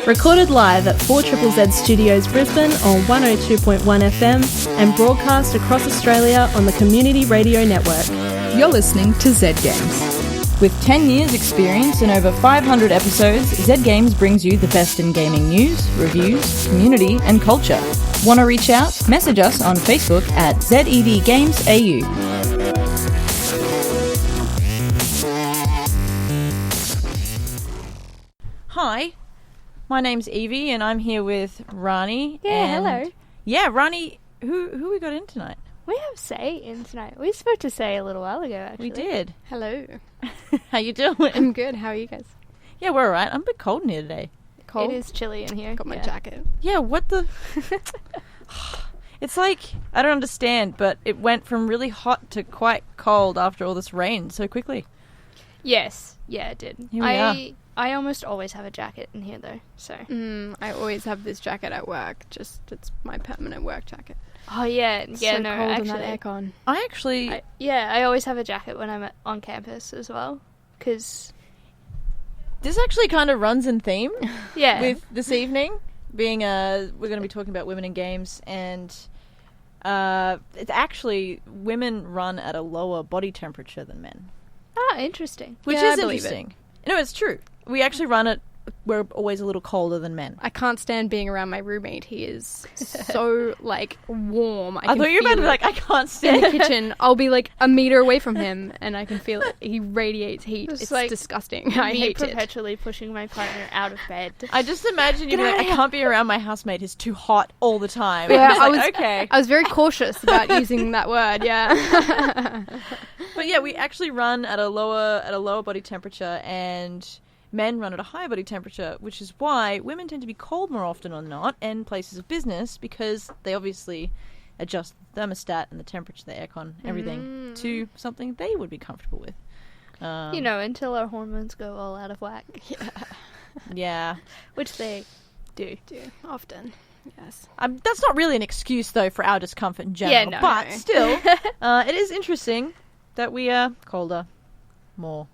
Recorded live at 4ZZZ Studios Brisbane on 102.1 FM and broadcast across Australia on the Community Radio Network. You're listening to Z Games. With 10 years experience and over 500 episodes, Z Games brings you the best in gaming news, reviews, community and culture. Want to reach out? Message us on Facebook at ZEVGamesAU. Hi, my name's Evie and I'm here with Rani. Hello. Yeah, Rani, who we got in tonight? We have Say in tonight. We spoke to Say a little while ago, actually. We did. Hello. How you doing? I'm good. How are you guys? Yeah, we're alright. I'm a bit cold in here today. Cold? It is chilly in here. Got my jacket. Yeah, what the... It's like, I don't understand, but it went from really hot to quite cold after all this rain so quickly. Yes. Yeah, it did. Here we are. I almost always have a jacket in here, though, so... I always have this jacket at work. It's my permanent work jacket. Oh, yeah. It's yeah, so no, cold actually... in that aircon. I actually... I always have a jacket when I'm on campus as well, because... This actually kind of runs in theme Yeah. with this evening, being we're going to be talking about women in games, and it's actually women run at a lower body temperature than men. Ah, interesting. Which Yeah, is I believe interesting. No, it's true. We actually run it, we're always a little colder than men. I can't stand being around my roommate. He is so, warm. I thought you were about to be like, I can't in stand the kitchen. I'll be, a meter away from him, and I can feel it. He radiates heat. It's It's like disgusting. I Me hate it. perpetually pushing my partner out of bed. I just imagine you be like, I can't be around my housemate. He's too hot all the time. Yeah, I'm just okay. I was very cautious about using that word, yeah. But yeah, we actually run at a lower body temperature, and men run at a higher body temperature, which is why women tend to be cold more often or not in places of business, because they obviously adjust the thermostat and the temperature, the aircon, everything to something they would be comfortable with. Until our hormones go all out of whack. Yeah. Which they do. Often, yes. That's not really an excuse, though, for our discomfort in general. Yeah, no. But No. still, it is interesting that we are colder more.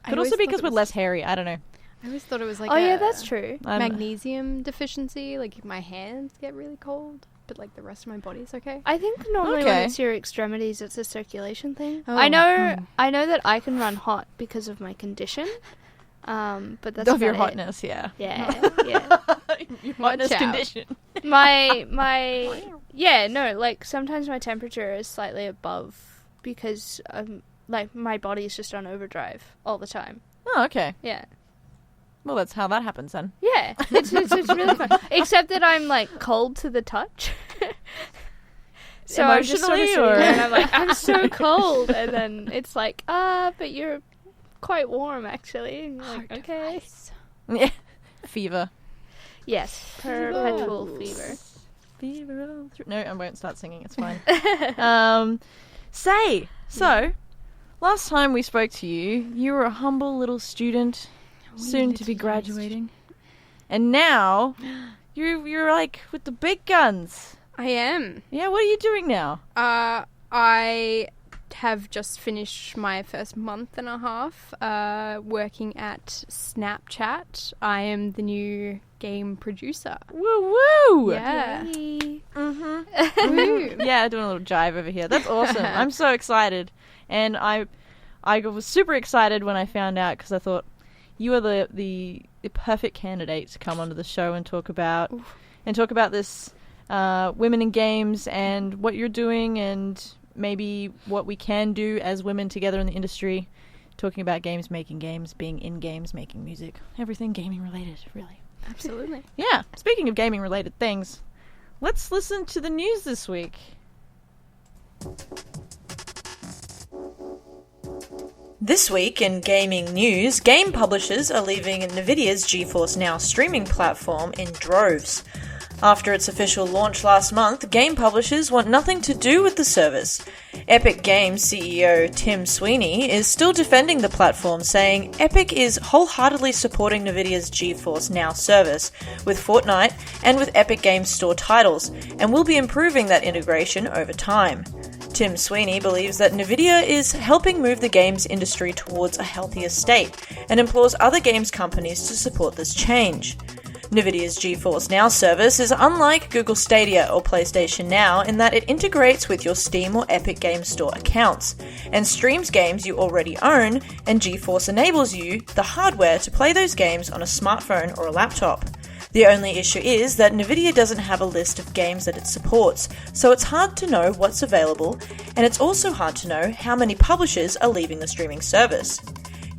Could also be because we're less hairy. I don't know. I always thought it was Oh, yeah, that's true. magnesium deficiency. My hands get really cold, but the rest of my body's okay. I think normally Okay. when it's your extremities, it's a circulation thing. Oh. I know that I can run hot because of my condition. But that's Of your about it. hotness, yeah. Yeah, yeah. Your hotness out. condition. Sometimes my temperature is slightly above because my body is just on overdrive all the time. Oh, okay. Yeah. Well, that's how that happens then. Yeah, it's really fun. Except that I'm cold to the touch. So I'm just sort of Emotionally, sitting or- there and I'm I'm so cold, and then it's but you're quite warm actually. And you're okay. Yeah. Fever. Yes, perpetual fever. Fever all through. No, I won't start singing. It's fine. So, last time we spoke to you, you were a humble little student, soon to be graduating, and now you're with the big guns. I am. Yeah, what are you doing now? I have just finished my first month and a half working at Snapchat. I am the new game producer. Woo woo! Yeah. Mm-hmm. Woo. Yeah, doing a little jive over here. That's awesome. I'm so excited, and I was super excited when I found out, because I thought you are the perfect candidate to come onto the show and talk about this women in games and what you're doing, and maybe what we can do as women together in the industry, talking about games, making games, being in games, making music, everything gaming related, really. Absolutely. Yeah, speaking of gaming related things, let's listen to the news this week. This week in gaming news, game publishers are leaving Nvidia's GeForce Now streaming platform in droves. After its official launch last month, game publishers want nothing to do with the service. Epic Games CEO Tim Sweeney is still defending the platform, saying Epic is wholeheartedly supporting Nvidia's GeForce Now service with Fortnite and with Epic Games Store titles, and will be improving that integration over time. Tim Sweeney believes that Nvidia is helping move the games industry towards a healthier state, and implores other games companies to support this change. NVIDIA's GeForce Now service is unlike Google Stadia or PlayStation Now in that it integrates with your Steam or Epic Games Store accounts and streams games you already own, and GeForce enables you the hardware to play those games on a smartphone or a laptop. The only issue is that NVIDIA doesn't have a list of games that it supports, so it's hard to know what's available, and it's also hard to know how many publishers are leaving the streaming service.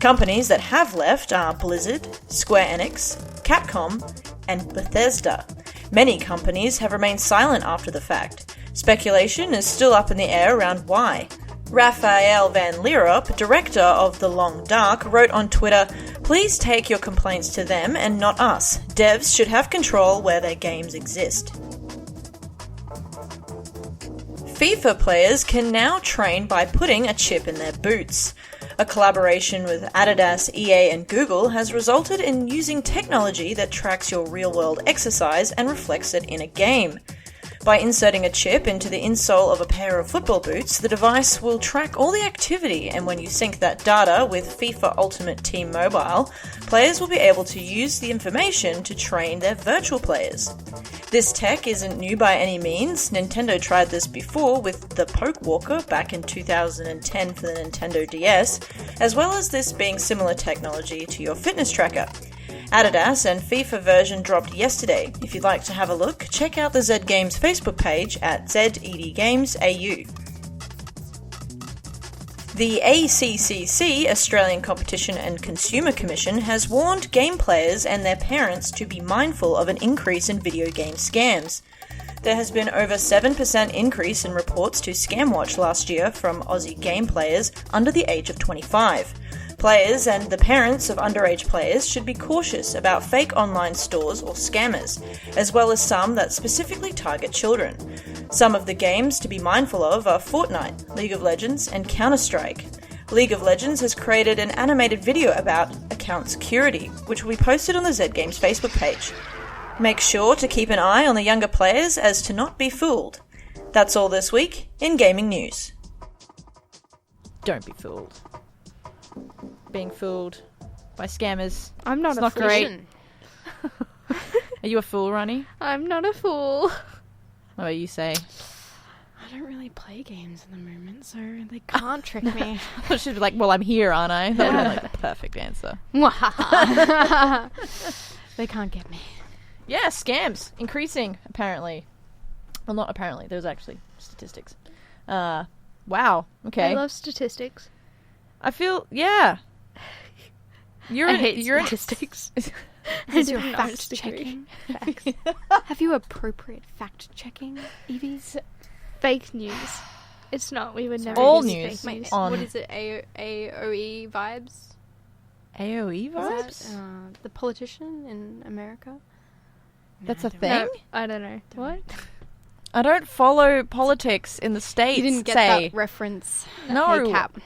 Companies that have left are Blizzard, Square Enix, Capcom, and Bethesda. Many companies have remained silent after the fact. Speculation is still up in the air around why. Raphael van Lierop, director of The Long Dark, wrote on Twitter, "Please take your complaints to them and not us. Devs should have control where their games exist." FIFA players can now train by putting a chip in their boots. A collaboration with Adidas, EA, and Google has resulted in using technology that tracks your real-world exercise and reflects it in a game. By inserting a chip into the insole of a pair of football boots, the device will track all the activity, and when you sync that data with FIFA Ultimate Team Mobile, players will be able to use the information to train their virtual players. This tech isn't new by any means. Nintendo tried this before with the Poke Walker back in 2010 for the Nintendo DS, as well as this being similar technology to your fitness tracker. Adidas and FIFA version dropped yesterday. If you'd like to have a look, check out the Zed Games Facebook page at ZedGamesAU. The ACCC, Australian Competition and Consumer Commission, has warned game players and their parents to be mindful of an increase in video game scams. There has been over 7% increase in reports to ScamWatch last year from Aussie game players under the age of 25. Players and the parents of underage players should be cautious about fake online stores or scammers, as well as some that specifically target children. Some of the games to be mindful of are Fortnite, League of Legends, and Counter-Strike. League of Legends has created an animated video about account security, which will be posted on the Zed Games Facebook page. Make sure to keep an eye on the younger players as to not be fooled. That's all this week in gaming news. Don't be fooled. Being fooled by scammers. I'm not It's a not fool. great. Are you a fool, Ronnie? I'm not a fool. What about you say? I don't really play games at the moment, so they can't trick me. She'd be like, well, I'm here, aren't I? That would be like the perfect answer. They can't get me. Yeah, scams. Increasing, apparently. Well, not apparently. There's actually statistics. Wow. Okay. I love statistics. I feel, yeah. You're I hate you're statistics. Is your I fact honestly checking? Have you appropriate fact checking, Evie? Fake news. It's not. We would never All use news. fake news. On- What is it? AOE vibes? AOE Is vibes? that, the politician in America? That's No, a I don't thing? know. No, I don't know. What? I don't follow politics in the States. You didn't get say. that reference. No. Hey, Cap.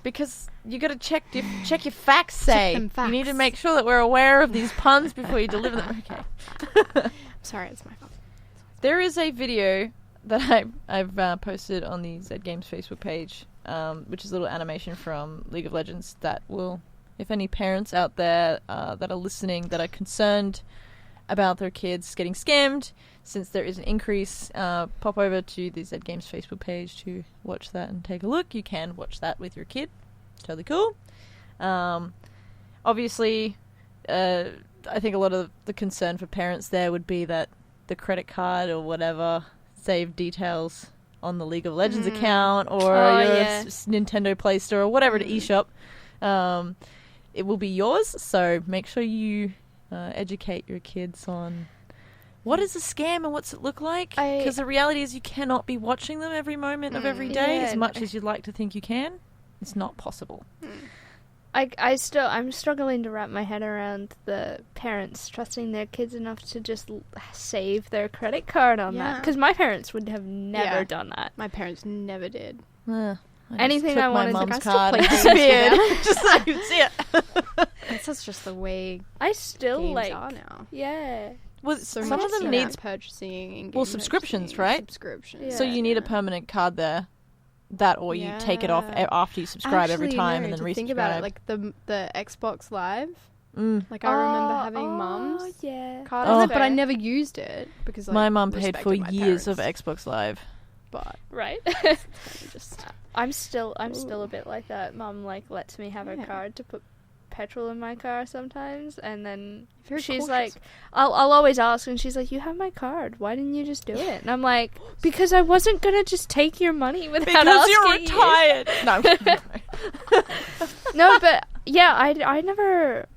Because you got to check your facts, say. them You need to facts. make sure that we're aware of these puns before you deliver them. Okay. Sorry, it's my fault. There is a video that I've posted on the Zed Games Facebook page, which is a little animation from League of Legends that will, if any parents out there that are listening that are concerned about their kids getting scammed, since there is an increase, pop over to the Zed Games Facebook page to watch that and take a look. You can watch that with your kid. Totally cool. Obviously, I think a lot of the concern for parents there would be that the credit card or whatever saved details on the League of Legends account or your Nintendo Play Store or whatever to eShop. It will be yours, so make sure you educate your kids on what is a scam and what's it look like. Because the reality is you cannot be watching them every moment of every day as much as you'd like to think you can. It's not possible. I'm struggling to wrap my head around the parents trusting their kids enough to just save their credit card on that. Because my parents would have never done that. My parents never did. Anything I wanted to my mum's still card play and games disappeared. with Just so you see it. That's just the way I still games are now. Yeah. Well, So some much of them in-app need purchasing, in-game well, subscriptions, right? Subscriptions. So you need a permanent card there, or you take it off after you subscribe every time and then resubscribe. Think about it, like the Xbox Live, Like I remember having Mum's yeah. card on it, but I never used it because like, my mum paid for respected my years of parents. Xbox Live. But Right. just I'm still a bit like that. Mum like lets me have her card to put petrol in my car sometimes, and then Very she's cautious. like, I'll always ask, and she's like, "You have my card. Why didn't you just do it?" And I'm like, "Because I wasn't gonna just take your money without Because asking you're you." retired. No, I'm kidding. No, but yeah, I never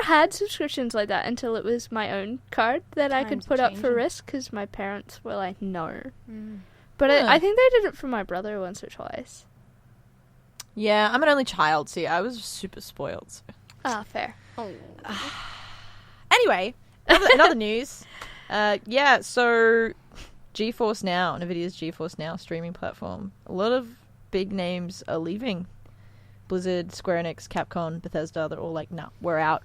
had subscriptions like that until it was my own card that I could Times put up for changing. risk because my parents were like, no. Mm. But Huh. I think they did it for my brother once or twice. Yeah, I'm an only child, so yeah, I was super spoiled. So. Ah, fair. Oh. Anyway, another news. Yeah, so GeForce Now, NVIDIA's GeForce Now streaming platform. A lot of big names are leaving. Blizzard, Square Enix, Capcom, Bethesda, they're all like, nah, we're out.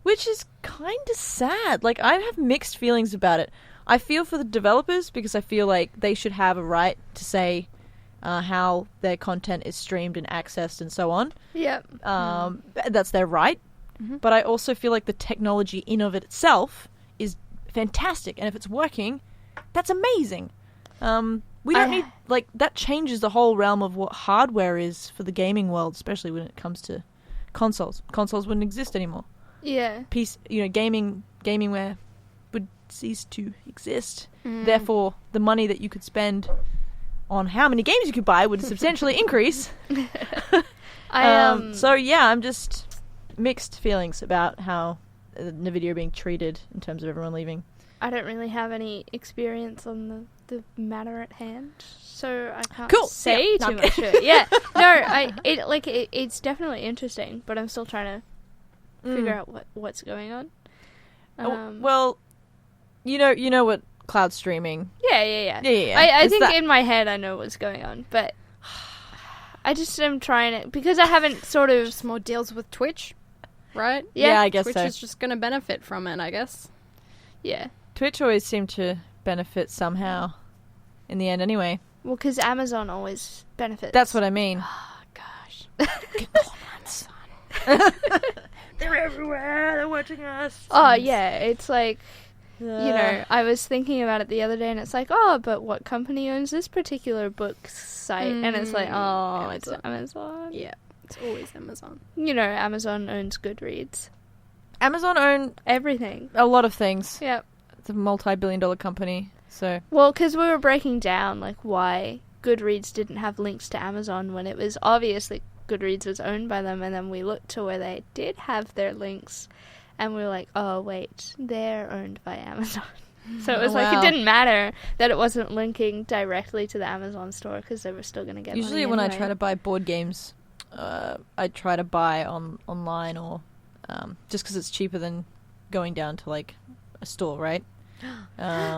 Which is kind of sad. Like, I have mixed feelings about it. I feel for the developers because I feel like they should have a right to say how their content is streamed and accessed and so on. Yep. That's their right. Mm-hmm. But I also feel like the technology in of it itself is fantastic, and if it's working, that's amazing. We don't need, like, that changes the whole realm of what hardware is for the gaming world, especially when it comes to consoles. Consoles wouldn't exist anymore. Yeah. Gamingware would cease to exist. Therefore, the money that you could spend on how many games you could buy would substantially increase. So yeah, I'm just mixed feelings about how NVIDIA are being treated in terms of everyone leaving. I don't really have any experience on the matter at hand, so I can't Cool. say Yeah. too No. much. Yeah, no, it's definitely interesting, but I'm still trying to figure out what's going on. Well, you know what cloud streaming. Yeah. Yeah. I It's think that. in my head I know what's going on, but I just am trying it because I haven't sort of. Just more deals with Twitch, right? Yeah, I guess Twitch so. is just going to benefit from it, I guess. Yeah. Twitch always seemed to benefit somehow in the end anyway. Well, because Amazon always benefits. That's what I mean. Oh, gosh. They're everywhere. They're watching us. Oh, yeah. It's like, you know, I was thinking about it the other day, and it's like, oh, but what company owns this particular book site? And it's like, oh, it's Amazon. Yeah, it's always Amazon. You know, Amazon owns Goodreads. Amazon own Everything. a lot of things. Yep. It's a multi-billion-dollar company, so Well, because we were breaking down, like, why Goodreads didn't have links to Amazon when it was obvious that Goodreads was owned by them, and then we looked to where they did have their links, and we were like, oh, wait, they're owned by Amazon. So it was like, wow. it didn't matter that it wasn't linking directly to the Amazon store, because they were still going to get usually money when I anyway. try to buy board games, I try to buy online or just because it's cheaper than going down to like a store, right?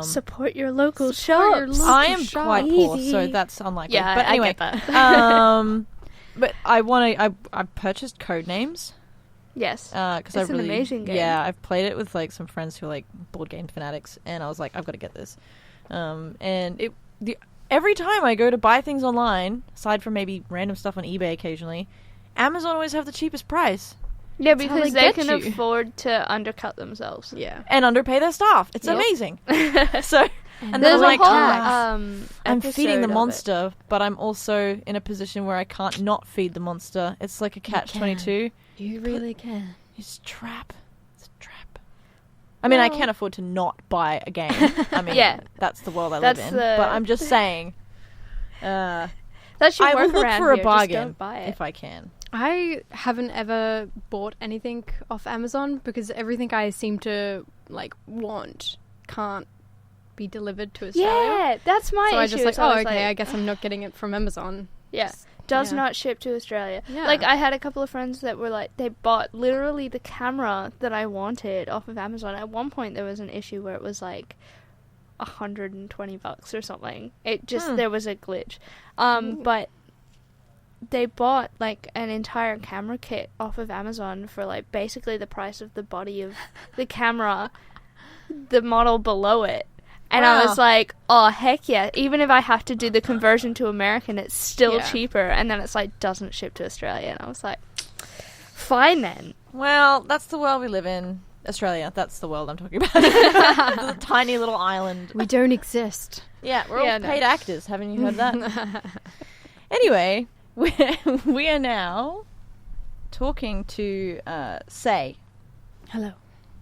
Support your local Support your shops. local I am shop. quite poor, Easy. so that's unlikely. Yeah, but anyway, I get that. but I purchased Codenames Yes. because I It's an really amazing game. yeah, I've played it with like some friends who are like board game fanatics, and I was like, I've got to get this. And every time I go to buy things online, aside from maybe random stuff on eBay occasionally, Amazon always have the cheapest price Yeah, how because they they get can you. afford to undercut themselves. Yeah. and underpay their staff. It's Yep. amazing. So and then There's I'm a like, whole I'm feeding episode the of it. monster, but I'm also in a position where I can't not feed the monster. It's like a catch-22. You really can. It's a trap. It's a trap. I mean, I Well- can't afford to not buy a game. I mean, Yeah. that's the world I That's live in. the- But I'm just saying, That's your I will work look around for a here. bargain Just don't buy it. if I can. I haven't ever bought anything off Amazon because everything I seem to like want can't be delivered to Australia. Yeah, that's my So I issue. just like, is oh, was okay, I guess I'm not getting it from Amazon. Yeah. Just- Does yeah. not ship to Australia. Yeah. Like, I had a couple of friends that were like, they bought literally the camera that I wanted off of Amazon. At one point, there was an issue where it was like $120 or something. It just, there was a glitch. But they bought like an entire camera kit off of Amazon for like basically the price of the body of the camera, the model below it. And I Wow. was like, oh, heck yeah. Even if I have to do the conversion to American, it's still Yeah. cheaper. And then it's like, doesn't ship to Australia. And I was like, fine then. Well, that's the world we live in. Australia, that's the world I'm talking about. The tiny little island. We don't exist. Yeah, we're all paid actors. Haven't you heard that? Anyway, we are now talking to Say. Hello.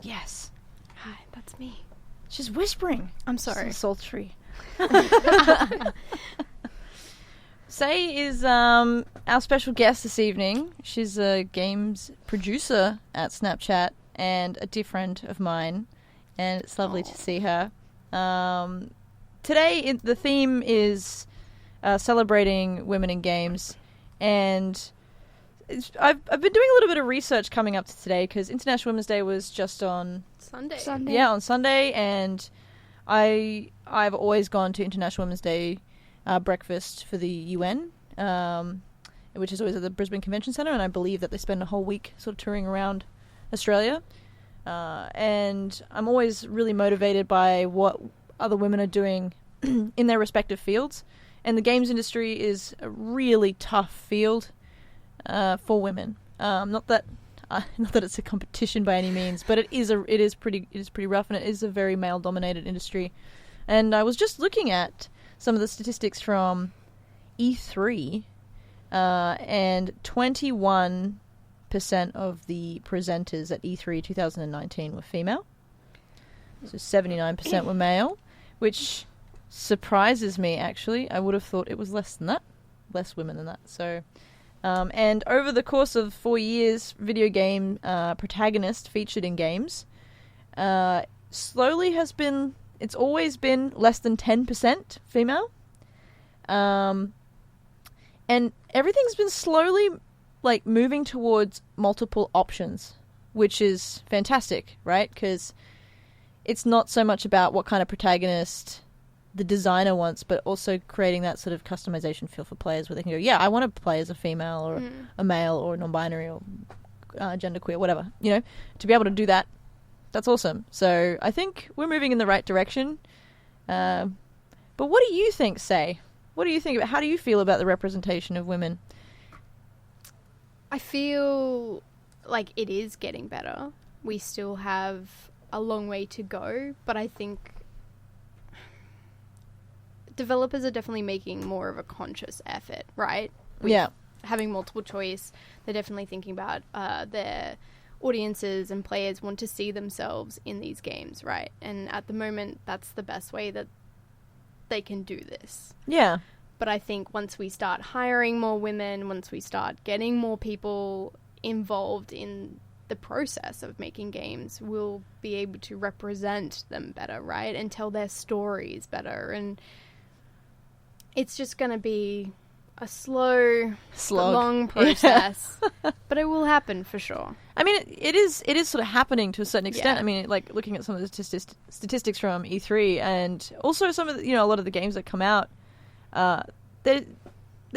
Yes. Hi, that's me. She's whispering. I'm sorry. So sultry. Say is our special guest this evening. She's a games producer at Snapchat and a dear friend of mine, and it's lovely to see her. Today, the theme is celebrating women in games, and I've been doing a little bit of research coming up to today because International Women's Day was just on Sunday. Yeah, on Sunday, and I've always gone to International Women's Day breakfast for the UN, which is always at the Brisbane Convention Centre, and I believe that they spend a whole week sort of touring around Australia. And I'm always really motivated by what other women are doing in their respective fields. And the games industry is a really tough field for women. Not that it's a competition by any means, but it is pretty rough, and it is a very male-dominated industry. And I was just looking at some of the statistics from E3, and 21% of the presenters at E3 2019 were female. So 79% were male, which surprises me, actually. I would have thought it was less than that. Less women than that. So, and over the course of 4 years, video game protagonist featured in games slowly has been... It's always been less than 10% female. And everything's been slowly moving towards multiple options, which is fantastic, right? Because it's not so much about what kind of protagonist the designer wants, but also creating that sort of customization feel for players where they can go, yeah, I want to play as a female or a male or non-binary or genderqueer, whatever. To be able to do that, that's awesome. So I think we're moving in the right direction. But what do you think, Say? What do you think about? How do you feel about the representation of women? I feel like it is getting better. We still have a long way to go, but I think developers are definitely making more of a conscious effort, right? With having multiple choice, they're definitely thinking about their audiences and players want to see themselves in these games, right? And at the moment, that's the best way that they can do this. Yeah. But I think once we start hiring more women, once we start getting more people involved in the process of making games, we'll be able to represent them better, right? And tell their stories better. And it's just going to be a slow, long process, but it will happen for sure. I mean, it is sort of happening to a certain extent. Yeah. I mean, looking at some of the statistics from E3, and also some of the, a lot of the games that come out, they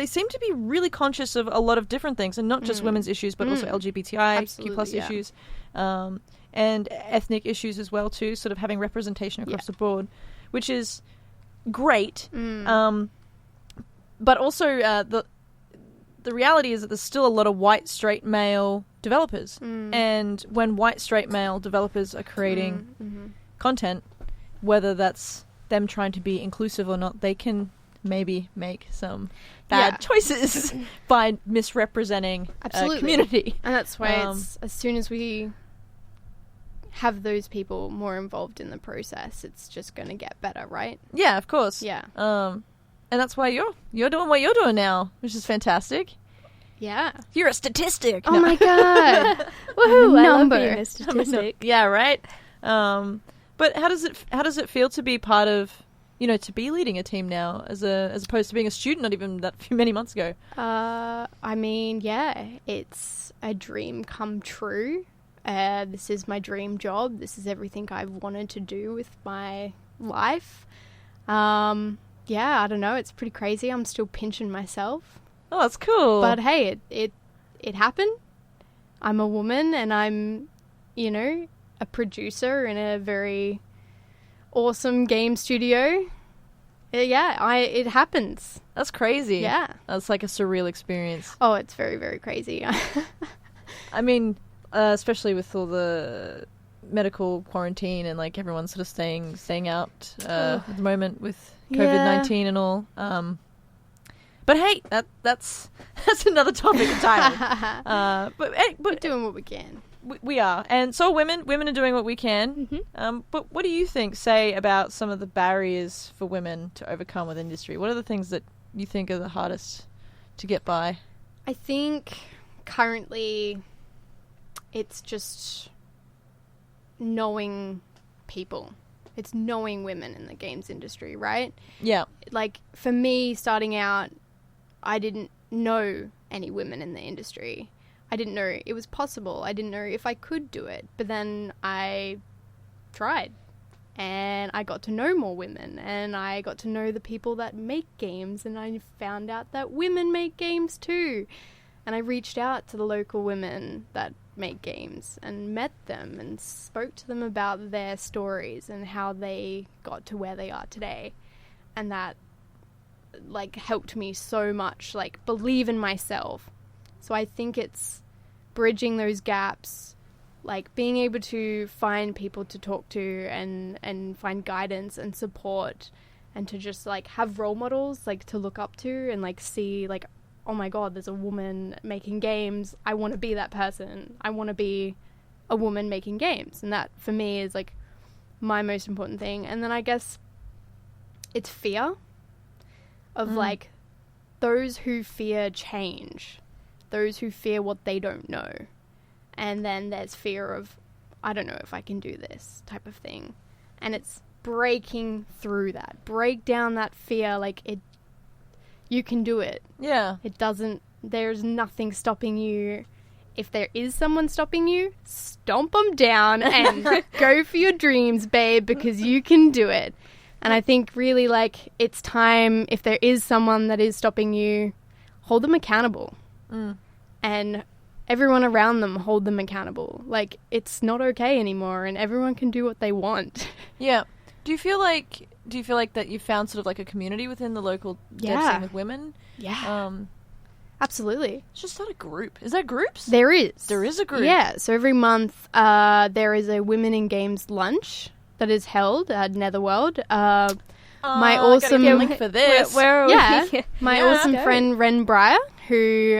seem to be really conscious of a lot of different things, and not just women's issues, but also LGBTIQ+ issues, and ethnic issues as well too. Sort of having representation across the board, which is great. But also, the reality is that there's still a lot of white, straight male developers. And when white, straight male developers are creating content, whether that's them trying to be inclusive or not, they can maybe make some bad choices by misrepresenting a community. And that's why it's, as soon as we have those people more involved in the process, it's just going to get better, right? Yeah, of course. Yeah. And that's why you're doing what you're doing now, which is fantastic. Yeah. You're a statistic. Oh my god. Woohoo, I love being a statistic. Yeah, right? But how does it feel to be part of, to be leading a team now as opposed to being a student not even that many months ago? I mean, yeah, it's a dream come true. This is my dream job. This is everything I've wanted to do with my life. Yeah, I don't know. It's pretty crazy. I'm still pinching myself. Oh, that's cool. But hey, it happened. I'm a woman, and I'm, a producer in a very awesome game studio. It happens. That's crazy. Yeah. That's like a surreal experience. Oh, it's very, very crazy. I mean, especially with all the medical quarantine and like everyone's sort of staying out at the moment with COVID-19 and all. But hey, that's another topic entirely. But we're doing what we can. We are, and so women are doing what we can. Mm-hmm. But what do you think, say, about some of the barriers for women to overcome with industry? What are the things that you think are the hardest to get by? I think currently it's just knowing people. It's knowing women in the games industry, right? Yeah. Like, for me, starting out, I didn't know any women in the industry. I didn't know it was possible. I didn't know if I could do it. But then I tried. And I got to know more women. And I got to know the people that make games. And I found out that women make games too. And I reached out to the local women that make games and met them and spoke to them about their stories and how they got to where they are today. And that, like, helped me so much, like, believe in myself. So I think it's bridging those gaps, like being able to find people to talk to and find guidance and support, and to just like have role models like to look up to and like see like, oh my god, there's a woman making games. I want to be that person. I want to be a woman making games. And that for me is like my most important thing. And then I guess it's fear of like those who fear change. Those who fear what they don't know. And then there's fear of, I don't know if I can do this type of thing. And it's breaking through that. Break down that fear. Like, you can do it. Yeah. There's nothing stopping you. If there is someone stopping you, stomp them down and go for your dreams, babe, because you can do it. And I think really, like, it's time, if there is someone that is stopping you, hold them accountable. And everyone around them hold them accountable. Like, it's not okay anymore, and everyone can do what they want. Yeah. Do you feel like that you found sort of like a community within the local dev scene with women? Yeah. Absolutely. Just start a group. Is there groups? There is. There is a group. Yeah. So every month there is a Women in Games lunch that is held at Netherworld. My awesome link for this. Where are we? My awesome friend Ren Breyer, who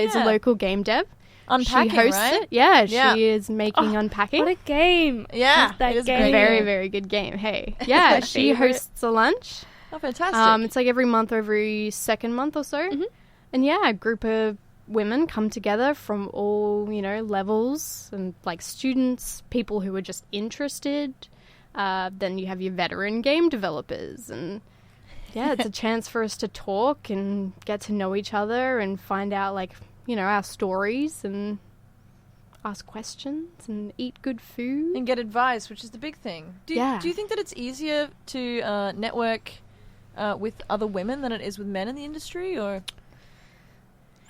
is a local game dev. Unpacking, she hosts right? it. Yeah, she is making Unpacking. What a game. Yeah, that it is game. A very, very good game. Hey. Yeah, she hosts a lunch. Oh, fantastic. It's like every month or every second month or so. Mm-hmm. And yeah, a group of women come together from all, levels, and like students, people who are just interested. Then you have your veteran game developers, and yeah, it's a chance for us to talk and get to know each other and find out like, our stories and ask questions and eat good food. And get advice, which is the big thing. Do you think that it's easier to network with other women than it is with men in the industry, or?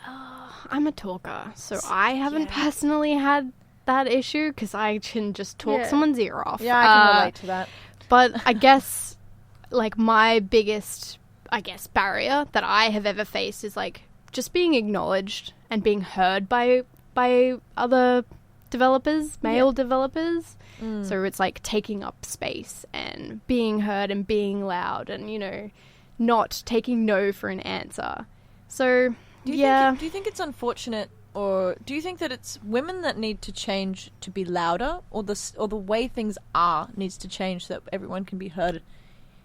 I'm a talker, so I haven't personally had that issue because I can just talk someone's ear off. Yeah, I can relate to that. But I guess, like, my biggest, barrier that I have ever faced is, like, just being acknowledged and being heard by other developers, male developers. So it's, like, taking up space and being heard and being loud and, not taking no for an answer. So, do you think it's unfortunate, or do you think that it's women that need to change to be louder, or the way things are needs to change so that everyone can be heard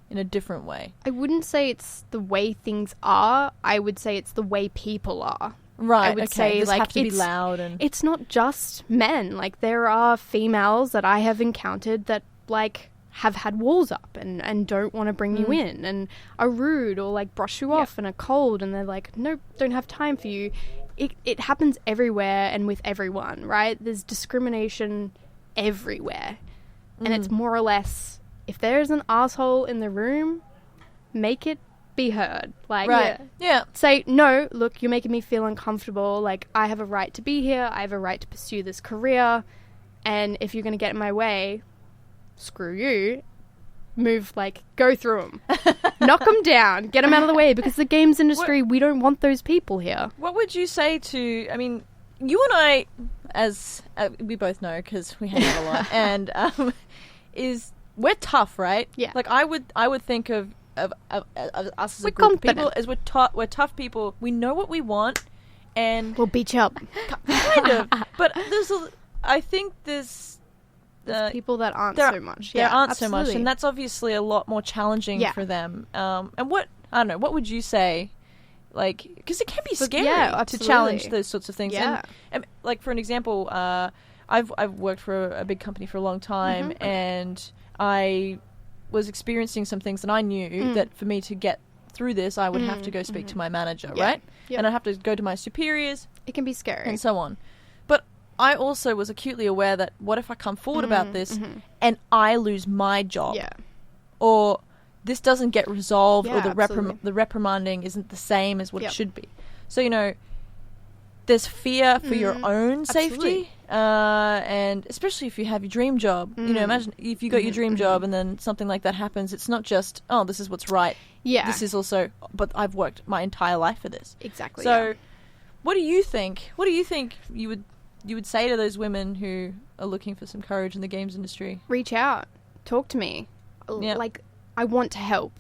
in a different way? I wouldn't say it's the way things are. I would say it's the way people are. Right. I would say like have to be loud, and it's not just men. Like, there are females that I have encountered that like have had walls up and don't want to bring you in and are rude or like brush you off and are cold, and they're like, nope, don't have time for you. It happens everywhere and with everyone, right? There's discrimination everywhere. And it's more or less, if there's an asshole in the room, make it be heard. Like, say, no, look, you're making me feel uncomfortable. Like, I have a right to be here. I have a right to pursue this career. And if you're going to get in my way, screw you. Move, like, go through them. Knock them down. Get them out of the way. Because the games industry, we don't want those people here. What would you say to, I mean, you and I as we both know because we hang out a lot, and is we're tough, right? Yeah. Like I would think of us as We're a group of confident. people as we're tough people. We know what we want, and We'll beat you up. kind of. But I think there's People that aren't there so much. there Yeah, aren't so much, absolutely. and that's obviously a lot more challenging Yeah. for them. And what I don't know, what would you say? Like, because it can be But scary yeah, to absolutely. challenge those sorts of things. Yeah. And like for an example, I've worked for a big company for a long time, Mm-hmm. and I was experiencing some things that I knew that for me to get through this, I would have to go speak to my manager, Yeah. right? Yep. And I'd have to go to my superiors It can be scary. and so on. But I also was acutely aware that what if I come forward about this and I lose my job? Yeah. Or this doesn't get resolved, Yeah, or absolutely. the reprimanding isn't the same as what Yep. it should be. So, you know, there's fear for your own safety, Absolutely. and especially if you have your dream job. You know, imagine if you got your dream job and then something like that happens. It's not just, oh, this is what's right. Yeah. This is also, but I've worked my entire life for this. Exactly. So, yeah. what do you think? What do you think you would say to those women who are looking for some courage in the games industry? Reach out. Talk to me. Yeah. Like, I want to help.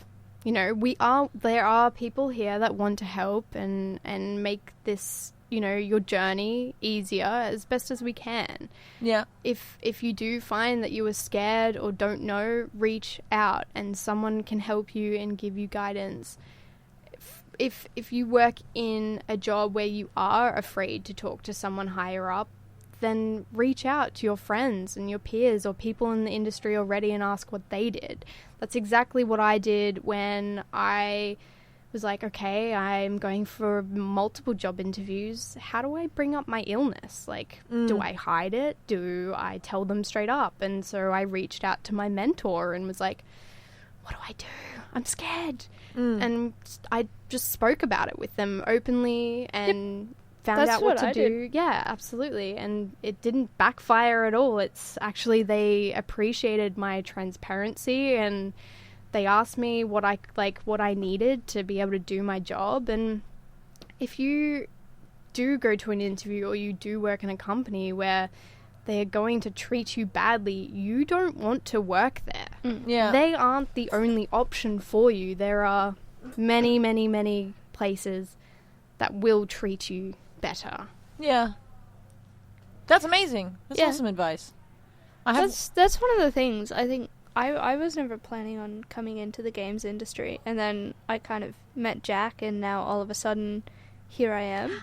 You know, there are people here that want to help and make this, you know, your journey easier as best as we can. Yeah. If you do find that you are scared or don't know, reach out and someone can help you and give you guidance. If you work in a job where you are afraid to talk to someone higher up, then reach out to your friends and your peers or people in the industry already and ask what they did. That's exactly what I did when I was like, okay, I'm going for multiple job interviews. How do I bring up my illness? Like, do I hide it? Do I tell them straight up? And so I reached out to my mentor and was like, what do I do? I'm scared. And I just spoke about it with them openly and found That's out what to I do. did. Yeah, absolutely. And it didn't backfire at all. It's actually, they appreciated my transparency and they asked me what I needed to be able to do my job. And if you do go to an interview or you do work in a company where they are going to treat you badly, you don't want to work there. Yeah. They aren't the only option for you. There are many, many, many places that will treat you better. Yeah. That's amazing. That's Yeah. awesome advice. I have That's one of the things. I think I was never planning on coming into the games industry, and then I kind of met Jack, and now all of a sudden, here I am.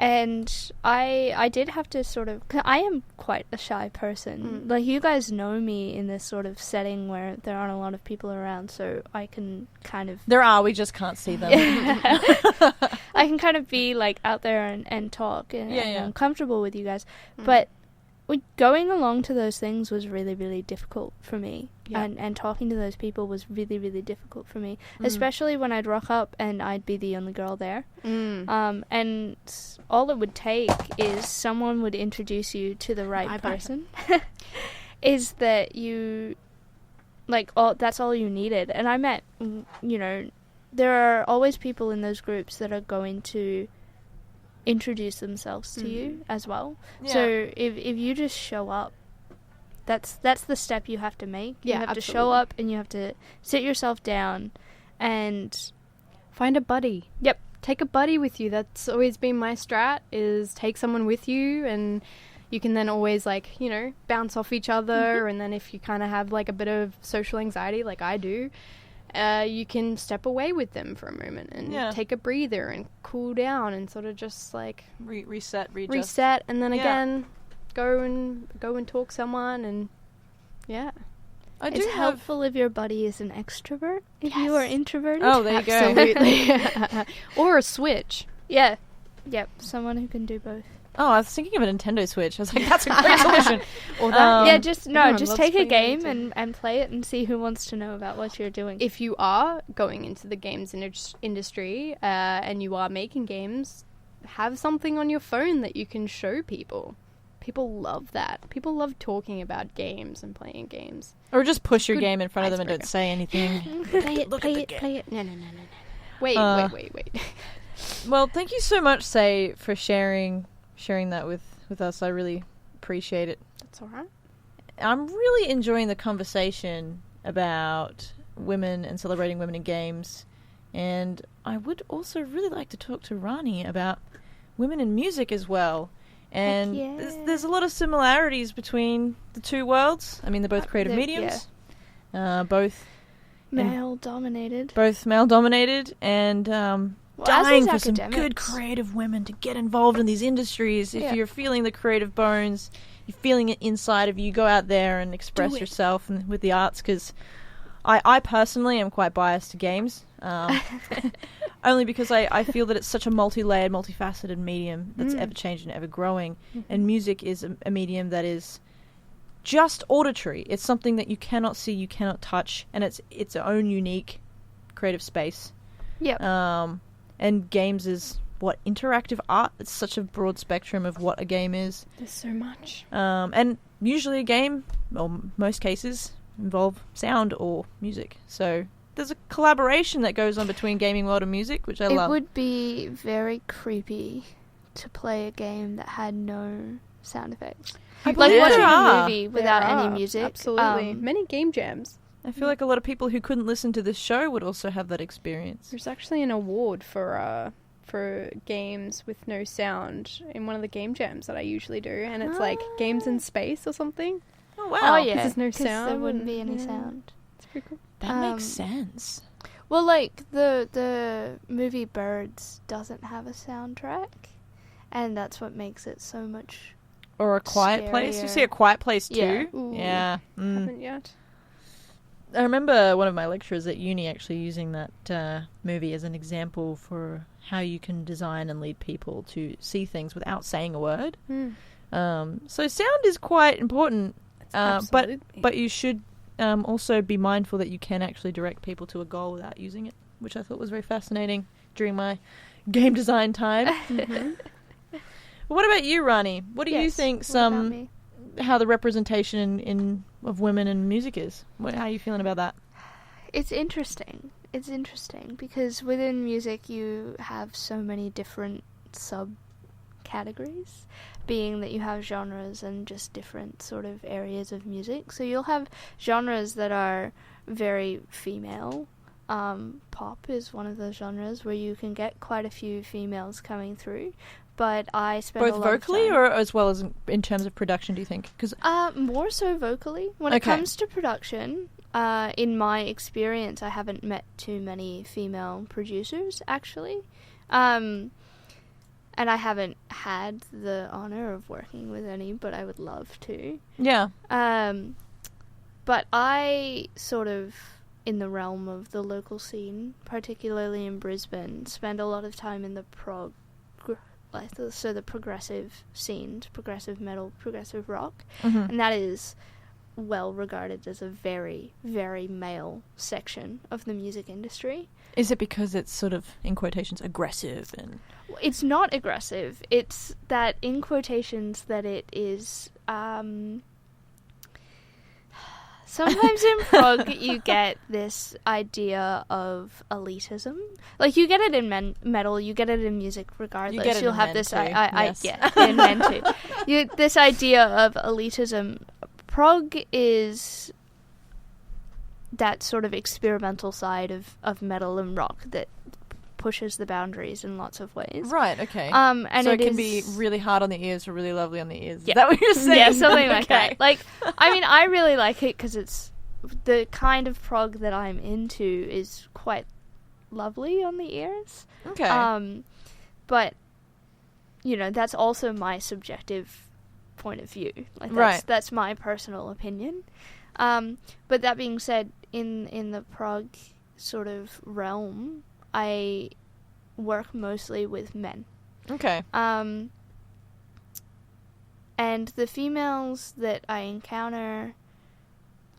And I did have to sort of... 'cause I am quite a shy person. Like, you guys know me in this sort of setting where there aren't a lot of people around, so I can kind of... There are, we just can't see them. I can kind of be, like, out there and talk, and, Yeah, and yeah. I'm comfortable with you guys. But going along to those things was really, really difficult for me. Yeah. And talking to those people was really, really difficult for me. Especially when I'd rock up and I'd be the only girl there. And all it would take is someone would introduce you to the right person. Is that you... Like, that's all you needed. And I met, you know... There are always people in those groups that are going to introduce themselves to you as well. Yeah. So if you just show up, that's the step you have to make. You Yeah, have to absolutely. show up and you have to sit yourself down and Find a buddy. Yep. Take a buddy with you. That's always been my strat, is take someone with you and you can then always, like, you know, bounce off each other. And then if you kind of have like a bit of social anxiety like I do, you can step away with them for a moment and Yeah. take a breather and cool down and sort of just like Reset, readjust. reset, and then Yeah. again go and talk someone. And yeah, I do it's have... helpful if your buddy is an extrovert. If you are introverted. Oh, there you go. absolutely. Or a switch. Yeah. Yep. Someone who can do both. Oh, I was thinking of a Nintendo Switch. I was like, that's a great solution. Or that. Yeah, just everyone just loves take a playing game and play it and see who wants to know about what you're doing. If you are going into the games industry and you are making games, have something on your phone that you can show people. People love that. People love talking about games and playing games. Or just push your Good game in front of them and icebreaker. don't say anything. Play it, Look play at the it, game. play it. No. Wait. Well, thank you so much, Say, for sharing that with with us. I really appreciate it. That's all right. I'm really enjoying the conversation about women and celebrating women in games. And I would also really like to talk to Rani about women in music as well. And there's a lot of similarities between the two worlds. I mean, they're both creative mediums. Both male-dominated. Both male-dominated and dying for some good creative women to get involved in these industries. If you're feeling the creative bones, you're feeling it inside of you, go out there and express yourself with the arts, because I personally am quite biased to games. Only because I feel that it's such a multi-layered, multifaceted medium that's ever-changing and ever-growing. And music is a medium that is just auditory. It's something that you cannot see, you cannot touch, and it's its own unique creative space. Yep. And games is, interactive art? It's such a broad spectrum of what a game is. There's so much. And usually a game, or most cases, involve sound or music. So there's a collaboration that goes on between gaming world and music, which I love. It would be very creepy to play a game that had no sound effects. Like watching a movie without any music. Absolutely. Many game jams. I feel like a lot of people who couldn't listen to this show would also have that experience. There's actually an award for games with no sound in one of the game jams that I usually do, and it's like games in space or something. Oh, wow. Oh, yeah. Because there's no sound. There wouldn't be any sound. It's pretty cool. That makes sense. Well, like, the movie Birds doesn't have a soundtrack, and that's what makes it so much Or A Quiet Place. You see A Quiet Place too? Yeah. Haven't yet. I remember one of my lecturers at uni actually using that movie as an example for how you can design and lead people to see things without saying a word. So sound is quite important, but you should also be mindful that you can actually direct people to a goal without using it, which I thought was very fascinating during my game design time. What about you, Rani? What do you think how the representation of women in music is? How are you feeling about that? It's interesting. It's interesting because within music you have so many different subcategories, being that you have genres and just different sort of areas of music. So you'll have genres that are very female. Pop is one of those genres where you can get quite a few females coming through. But I spend both vocally or as well as in terms of production, do you think? Cause more so vocally. When it comes to production, in my experience, I haven't met too many female producers, actually. And I haven't had the honor of working with any, but I would love to. Yeah. But I sort of, in the realm of the local scene, particularly in Brisbane, spend a lot of time in the the progressive scene, progressive metal, progressive rock, and that is well regarded as a very, very male section of the music industry. Is it because it's sort of, in quotations, aggressive? And it's not aggressive. It's that, in quotations, that it is... Sometimes in prog you get this idea of elitism. Like, you get it in metal, you get it in music regardless. You'll have this in men too. This idea of elitism. Prog is that sort of experimental side of metal and rock that pushes the boundaries in lots of ways. Right, okay. And so it can be really hard on the ears or really lovely on the ears. Yeah. Is that what you're saying? Yeah, something like that. Like, I mean, I really like it because it's the kind of prog that I'm into is quite lovely on the ears. Okay. But, you know, that's also my subjective point of view. Like, that's my personal opinion. But that being said, in the prog sort of realm, I work mostly with men. Okay. And the females that I encounter,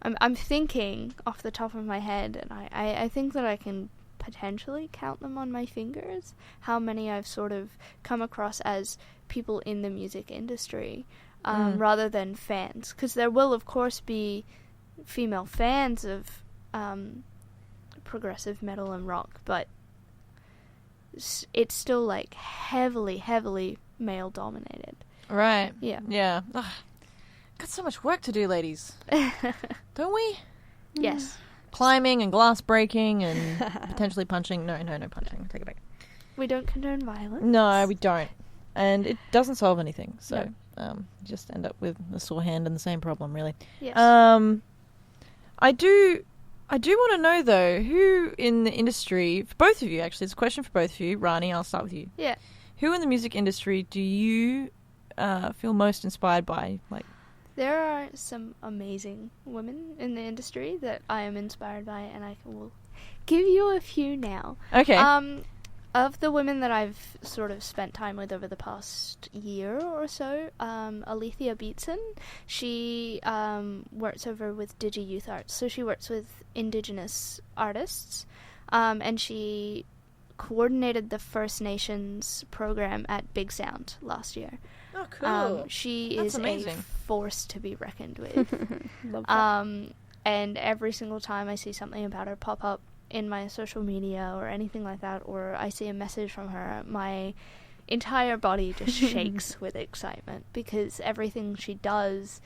I'm thinking off the top of my head, and I think that I can potentially count them on my fingers, how many I've sort of come across as people in the music industry, rather than fans. Because there will, of course, be female fans of progressive metal and rock, but it's still, like, heavily male dominated. Right. Yeah. Yeah. Ugh. Got so much work to do, ladies. Don't we? Yes. Climbing and glass breaking and potentially punching. No punching. Take it back. We don't condone violence. No, we don't. And it doesn't solve anything. So you just end up with a sore hand and the same problem, really. Yes. I do want to know, though, who in the industry, for both of you, actually, it's a question for both of you. Rani, I'll start with you. Yeah. Who in the music industry do you feel most inspired by? Like, there are some amazing women in the industry that I am inspired by, and I will give you a few now. okay. Of the women that I've sort of spent time with over the past year or so, Alethea Beatson, she works over with Digi Youth Arts, so she works with Indigenous artists, and she coordinated the First Nations program at Big Sound last year. Oh, cool. She That's is amazing. a force to be reckoned with. Love that. And every single time I see something about her pop up in my social media or anything like that, or I see a message from her, my entire body just shakes with excitement, because everything she does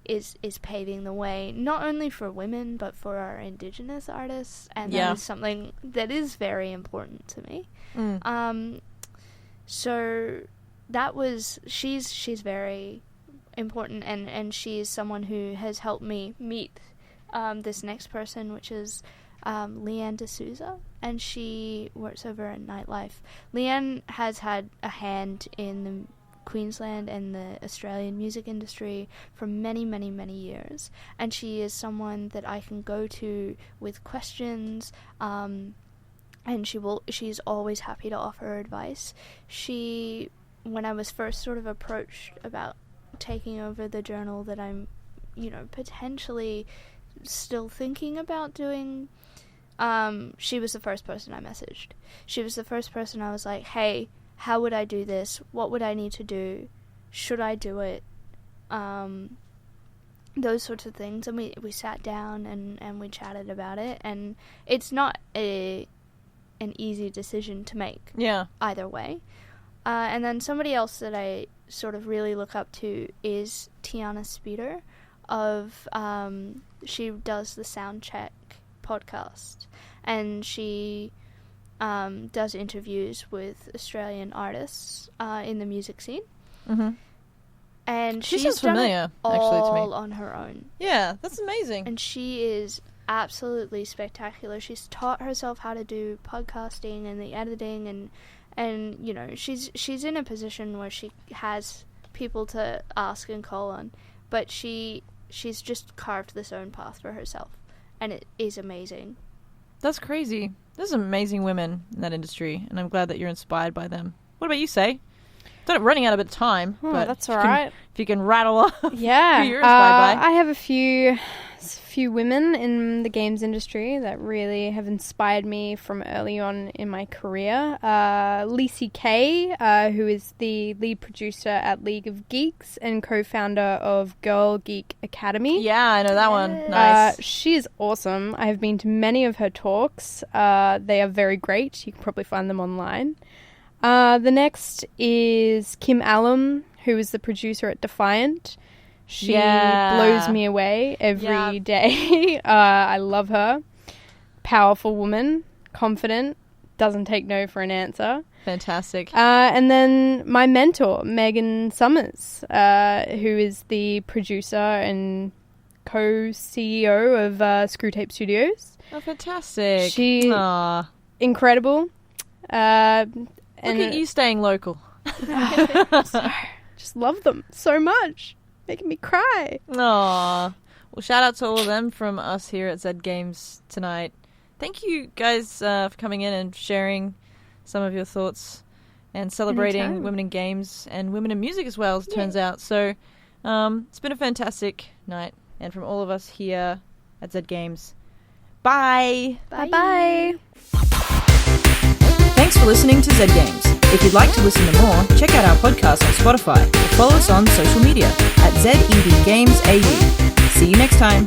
is paving the way, not only for women, but for our Indigenous artists, and that is something that is very important to me. So that was, she's very important, and she's someone who has helped me meet this next person, which is Leanne D'Souza, and she works over at Nightlife. Leanne has had a hand in the Queensland and the Australian music industry for many, many, many years, and she is someone that I can go to with questions, and she's always happy to offer advice. When I was first sort of approached about taking over the journal that I'm, potentially still thinking about doing, she was the first person I messaged. She was the first person I was like, hey, how would I do this? What would I need to do? Should I do it? Those sorts of things. And we sat down and we chatted about it, and it's not an easy decision to make. Yeah. Either way. And then somebody else that I sort of really look up to is Tiana Speeder she does the Soundcheck podcast, and she does interviews with Australian artists in the music scene. Mm-hmm. And she she's sounds done familiar, it all actually, to me. on her own. Yeah, that's amazing. And she is absolutely spectacular. She's taught herself how to do podcasting and the editing, and she's in a position where she has people to ask and call on, but she's just carved this own path for herself, and it is amazing. That's crazy. There's amazing women in that industry, and I'm glad that you're inspired by them. What about you, Say? I'm running out of time, but that's all right. If you can rattle off who you're inspired by. I have a few women in the games industry that really have inspired me from early on in my career. Lacey Kay, who is the lead producer at League of Geeks and co-founder of Girl Geek Academy. Yeah, I know that one. Nice. She is awesome. I have been to many of her talks. They are very great. You can probably find them online. The next is Kim Allum, who is the producer at Defiant. She blows me away every day. I love her. Powerful woman, confident, doesn't take no for an answer. Fantastic. And then my mentor, Megan Summers, who is the producer and co-CEO of Screwtape Studios. Oh, fantastic. She's incredible. Look at you staying local. Just love them so much. Making me cry. Aww. Well, shout out to all of them from us here at Zed Games tonight. Thank you guys for coming in and sharing some of your thoughts and celebrating Anytime. women in games and women in music as well, as it turns out. So it's been a fantastic night. And from all of us here at Zed Games, bye. Bye-bye. Thanks for listening to Zed Games. If you'd like to listen to more, check out our podcast on Spotify or follow us on social media at ZED Games AU. See you next time.